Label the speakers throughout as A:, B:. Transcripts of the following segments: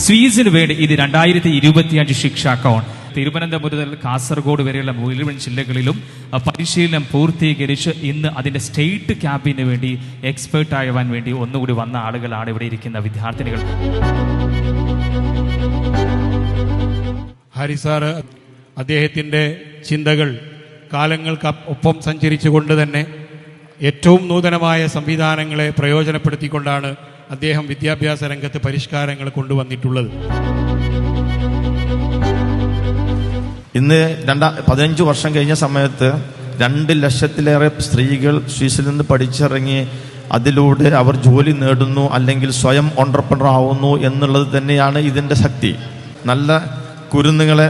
A: സ്വീസിന് വേണ്ടി ഇത് 2025 ശിക്ഷാ അക്കൗണ്ട്. തിരുവനന്തപുരം മുതൽ കാസർഗോഡ് വരെയുള്ള മുഴുവൻ ജില്ലകളിലും പരിശീലനം പൂർത്തീകരിച്ച് ഇന്ന് അതിന്റെ സ്റ്റേറ്റ് ക്യാമ്പിന് വേണ്ടി എക്സ്പേർട്ട് ആവാൻ വേണ്ടി ഒന്നുകൂടി വന്ന ആളുകളാണ് ഇവിടെ ഇരിക്കുന്ന വിദ്യാർത്ഥിനികൾ.
B: ഹരി സാറ് അദ്ദേഹത്തിൻ്റെ ചിന്തകൾ കാലങ്ങൾക്ക് ഒപ്പം സഞ്ചരിച്ചുകൊണ്ട് തന്നെ ഏറ്റവും നൂതനമായ സംവിധാനങ്ങളെ പ്രയോജനപ്പെടുത്തിക്കൊണ്ടാണ് അദ്ദേഹം വിദ്യാഭ്യാസ രംഗത്ത് പരിഷ്കാരങ്ങൾ കൊണ്ടുവന്നിട്ടുള്ളത്.
C: ഇന്ന് 15 വർഷം കഴിഞ്ഞ സമയത്ത് 2 ലക്ഷത്തിലേറെ സ്ത്രീകൾ സ്വിസിൽ നിന്ന് പഠിച്ചിറങ്ങി അതിലൂടെ അവർ ജോലി നേടുന്നു, അല്ലെങ്കിൽ സ്വയം ഓൺട്രപ്രണർ ആവുന്നു എന്നുള്ളത് തന്നെയാണ് ഇതിൻ്റെ ശക്തി. നല്ല കുരുന്നുകളെ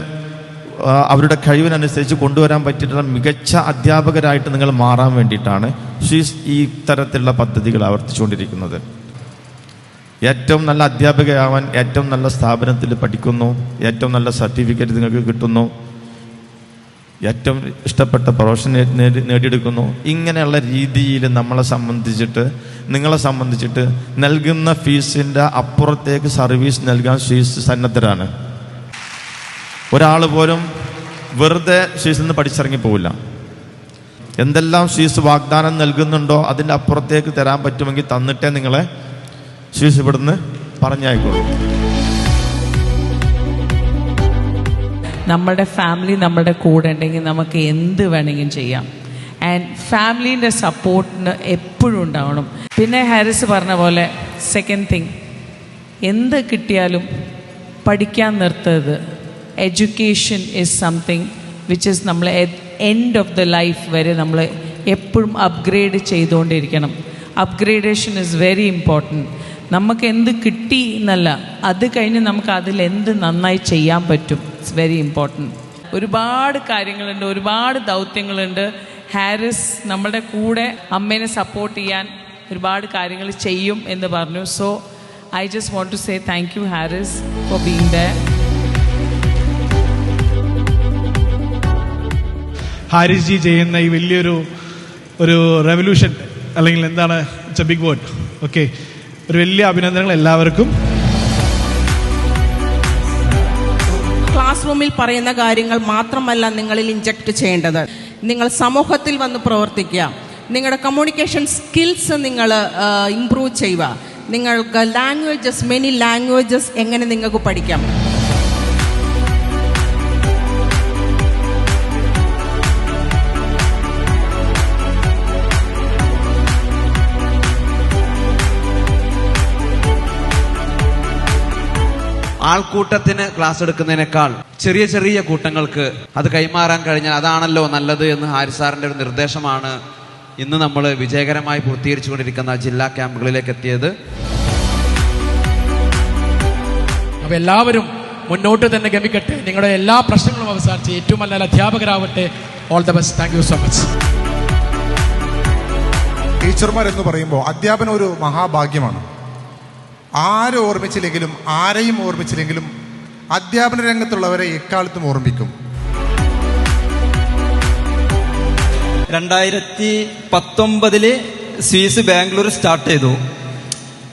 C: അവരുടെ കഴിവിനനുസരിച്ച് കൊണ്ടുവരാൻ പറ്റിയിട്ടുള്ള മികച്ച അധ്യാപകരായിട്ട് നിങ്ങൾ മാറാൻ വേണ്ടിയിട്ടാണ് സ്വിസ് ഈ തരത്തിലുള്ള പദ്ധതികൾ ആവർത്തിച്ചുകൊണ്ടിരിക്കുന്നത്. ഏറ്റവും നല്ല അധ്യാപകയാവാൻ ഏറ്റവും നല്ല സ്ഥാപനത്തിൽ പഠിക്കുന്നു, ഏറ്റവും നല്ല സർട്ടിഫിക്കറ്റ് നിങ്ങൾക്ക് കിട്ടുന്നു, ഏറ്റവും ഇഷ്ടപ്പെട്ട പ്രൊഫഷൻ നേടിയെടുക്കുന്നു. ഇങ്ങനെയുള്ള രീതിയിൽ നിങ്ങളെ സംബന്ധിച്ചിട്ട് നൽകുന്ന ഫീസിൻ്റെ അപ്പുറത്തേക്ക് സർവീസ് നൽകാൻ ഫീസ് സന്നദ്ധരാണ്. ഒരാൾ പോലും വെറുതെ ഫീസിൽ നിന്ന് പഠിച്ചിറങ്ങി പോവില്ല. എന്തെല്ലാം ഫീസ് വാഗ്ദാനം നൽകുന്നുണ്ടോ അതിൻ്റെ അപ്പുറത്തേക്ക് തരാൻ പറ്റുമെങ്കിൽ തന്നിട്ടേ നിങ്ങളെ ഫീസ് ഇവിടുന്ന് പറഞ്ഞയക്കുള്ളൂ.
D: നമ്മുടെ ഫാമിലി നമ്മുടെ കൂടെ ഉണ്ടെങ്കിൽ നമുക്ക് എന്ത് വേണമെങ്കിലും ചെയ്യാം. ആൻഡ് ഫാമിലീൻ്റെ സപ്പോർട്ടിന് എപ്പോഴും ഉണ്ടാവണം. പിന്നെ ഹാരിസ് പറഞ്ഞ പോലെ സെക്കൻഡ് തിങ്, എന്ത് കിട്ടിയാലും പഠിക്കാൻ നിർത്തരുത്. Education is something which is നമ്മൾ എൻഡ് ഓഫ് ദ ലൈഫ് വരെ നമ്മൾ എപ്പോഴും അപ്ഗ്രേഡ് ചെയ്തുകൊണ്ടിരിക്കണം. Upgradation is very important. നമുക്ക് എന്ത് കിട്ടി എന്നല്ല, അത് കഴിഞ്ഞ് നമുക്ക് അതിൽ എന്ത് നന്നായി ചെയ്യാൻ പറ്റും, ഇറ്റ്സ് വെരി ഇമ്പോർട്ടൻറ്റ്. ഒരുപാട് കാര്യങ്ങളുണ്ട്, ഒരുപാട് ദൗത്യങ്ങളുണ്ട്. ഹാരിസ് നമ്മുടെ കൂടെ അമ്മേനെ സപ്പോർട്ട് ചെയ്യാൻ ഒരുപാട് കാര്യങ്ങൾ ചെയ്യും എന്ന് പറഞ്ഞു. So I just want to say thank you Haris for being there.
E: Haris ji ചെയ്യുന്ന ഈ വലിയൊരു റെവല്യൂഷൻ, അല്ലെങ്കിൽ എന്താണ്, it's a big word. Okay, ഒരു വലിയ അഭിനന്ദനങ്ങൾ എല്ലാവർക്കും.
F: ക്ലാസ് റൂമിൽ പറയുന്ന കാര്യങ്ങൾ മാത്രമല്ല നിങ്ങളിൽ ഇൻജക്റ്റ് ചെയ്യേണ്ടത്. നിങ്ങൾ സമൂഹത്തിൽ വന്ന് പ്രവർത്തിക്കുക. നിങ്ങളുടെ കമ്മ്യൂണിക്കേഷൻ സ്കിൽസ് നിങ്ങൾ ഇംപ്രൂവ് ചെയ്യുക. നിങ്ങൾക്ക് മെനി ലാംഗ്വേജസ് എങ്ങനെ നിങ്ങൾക്ക് പഠിക്കാം.
G: ആൾക്കൂട്ടത്തിന് ക്ലാസ് എടുക്കുന്നതിനേക്കാൾ ചെറിയ ചെറിയ കൂട്ടങ്ങൾക്ക് അത് കൈമാറാൻ കഴിഞ്ഞാൽ അതാണല്ലോ നല്ലത് എന്ന് ഹാരിസ് സാറിൻ്റെ ഒരു നിർദ്ദേശമാണ് ഇന്ന് നമ്മൾ വിജയകരമായി പൂർത്തീകരിച്ചുകൊണ്ടിരിക്കുന്ന ജില്ലാ ക്യാമ്പുകളിലേക്ക് എത്തിയത്.
H: അപ്പോൾ എല്ലാവരും മുന്നോട്ട് തന്നെ ഗമിക്കട്ടെ. നിങ്ങളുടെ എല്ലാ പ്രശ്നങ്ങളും അവസാനിച്ച് ഏറ്റവും നല്ല അധ്യാപകരാവട്ടെ. All the best. Thank you so much.
I: ടീച്ചർമാരെന്ന് പറയുമ്പോൾ അധ്യാപനം ഒരു മഹാഭാഗ്യമാണ്. ആരും ഓർമ്മിച്ചില്ലെങ്കിലും ആരെയും ഓർമ്മിച്ചില്ലെങ്കിലും അധ്യാപന രംഗത്തുള്ളവരെ എക്കാലത്തും ഓർമ്മിക്കും.
J: 2019 സ്വീസ് ബാംഗ്ലൂർ സ്റ്റാർട്ട് ചെയ്തു.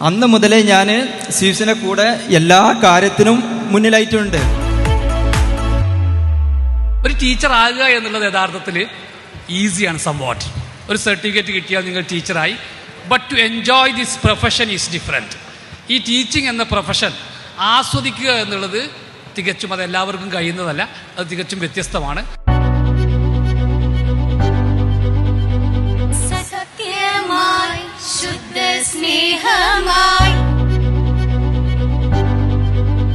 J: അന്ന് മുതലേ ഞാൻ സ്വീസിനെ കൂടെ എല്ലാ കാര്യത്തിനും മുന്നിലായിട്ടുണ്ട്.
K: ഒരു ടീച്ചർ ആകുക എന്നുള്ളത് യഥാർത്ഥത്തിൽ ഈസിയാണ്. സംവാട്ട് ഒരു സർട്ടിഫിക്കറ്റ് കിട്ടിയാൽ നിങ്ങൾ ടീച്ചറായി. But to enjoy this profession is different. ഈ ടീച്ചിങ് എന്ന പ്രൊഫഷൻ ആസ്വദിക്കുക എന്നുള്ളത് തികച്ചും അത് എല്ലാവർക്കും കഴിയുന്നതല്ല, അത് തികച്ചും വ്യത്യസ്തമാണ്.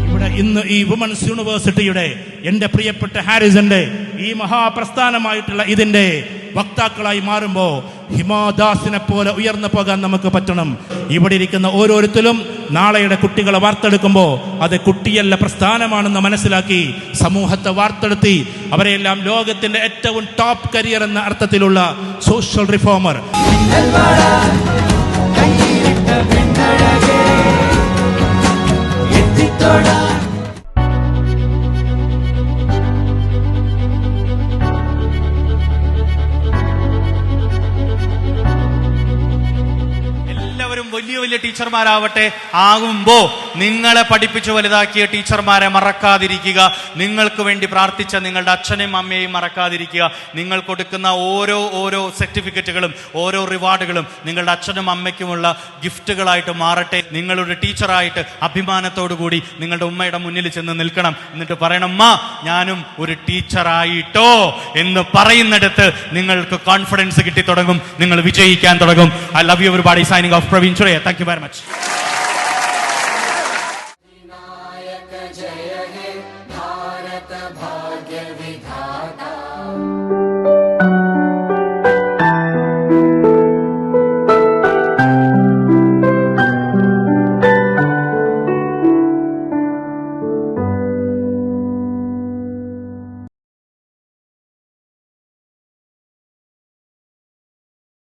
E: ഇവിടെ ഇന്ന് ഈ വുമൻസ് യൂണിവേഴ്സിറ്റിയുടെ എൻ്റെ പ്രിയപ്പെട്ട ഹാരിസിന്റെ ഈ മഹാപ്രസ്ഥാനമായിട്ടുള്ള ഇതിന്റെ വക്താക്കളായി മാറുമ്പോൾ ഹിമാദാസിനെ പോലെ ഉയർന്നു പോകാൻ നമുക്ക് പറ്റണം. ഇവിടെ ഇരിക്കുന്ന ഓരോരുത്തരും നാളെയുടെ കുട്ടികളെ വാർത്തെടുക്കുമ്പോൾ അത് കുട്ടിയല്ല പ്രസ്ഥാനമാണെന്ന് മനസ്സിലാക്കി സമൂഹത്തെ വാർത്തെടുത്തി അവരെല്ലാം ലോകത്തിന്റെ ഏറ്റവും ടോപ്പ് കരിയർ എന്ന അർത്ഥത്തിലുള്ള സോഷ്യൽ റിഫോമർ.
L: വലിയ വലിയ ടീച്ചർമാരാവട്ടെ ആകുമ്പോൾ നിങ്ങളെ പഠിപ്പിച്ചു വലുതാക്കിയ ടീച്ചർമാരെ മറക്കാതിരിക്കുക. നിങ്ങൾക്ക് വേണ്ടി പ്രാർത്ഥിച്ച നിങ്ങളുടെ അച്ഛനെയും അമ്മയെയും മറക്കാതിരിക്കുക. നിങ്ങൾ കൊടുക്കുന്ന ഓരോ സർട്ടിഫിക്കറ്റുകളും ഓരോ റിവാർഡുകളും നിങ്ങളുടെ അച്ഛനും അമ്മയ്ക്കുമുള്ള ഗിഫ്റ്റുകളായിട്ട് മാറട്ടെ. നിങ്ങളുടെ ടീച്ചറായിട്ട് അഭിമാനത്തോടു കൂടി നിങ്ങളുടെ ഉമ്മയുടെ മുന്നിൽ ചെന്ന് നിൽക്കണം. എന്നിട്ട് പറയണം, അമ്മ ഞാനും ഒരു ടീച്ചറായിട്ടോ എന്ന് പറയുന്നിടത്ത് നിങ്ങൾക്ക് കോൺഫിഡൻസ് കിട്ടി തുടങ്ങും, നിങ്ങൾ വിജയിക്കാൻ തുടങ്ങും. I love you everybody. Signing off, Praveen Chure. Thank you very much.
M: जय हे भारत भाग्य विधाता।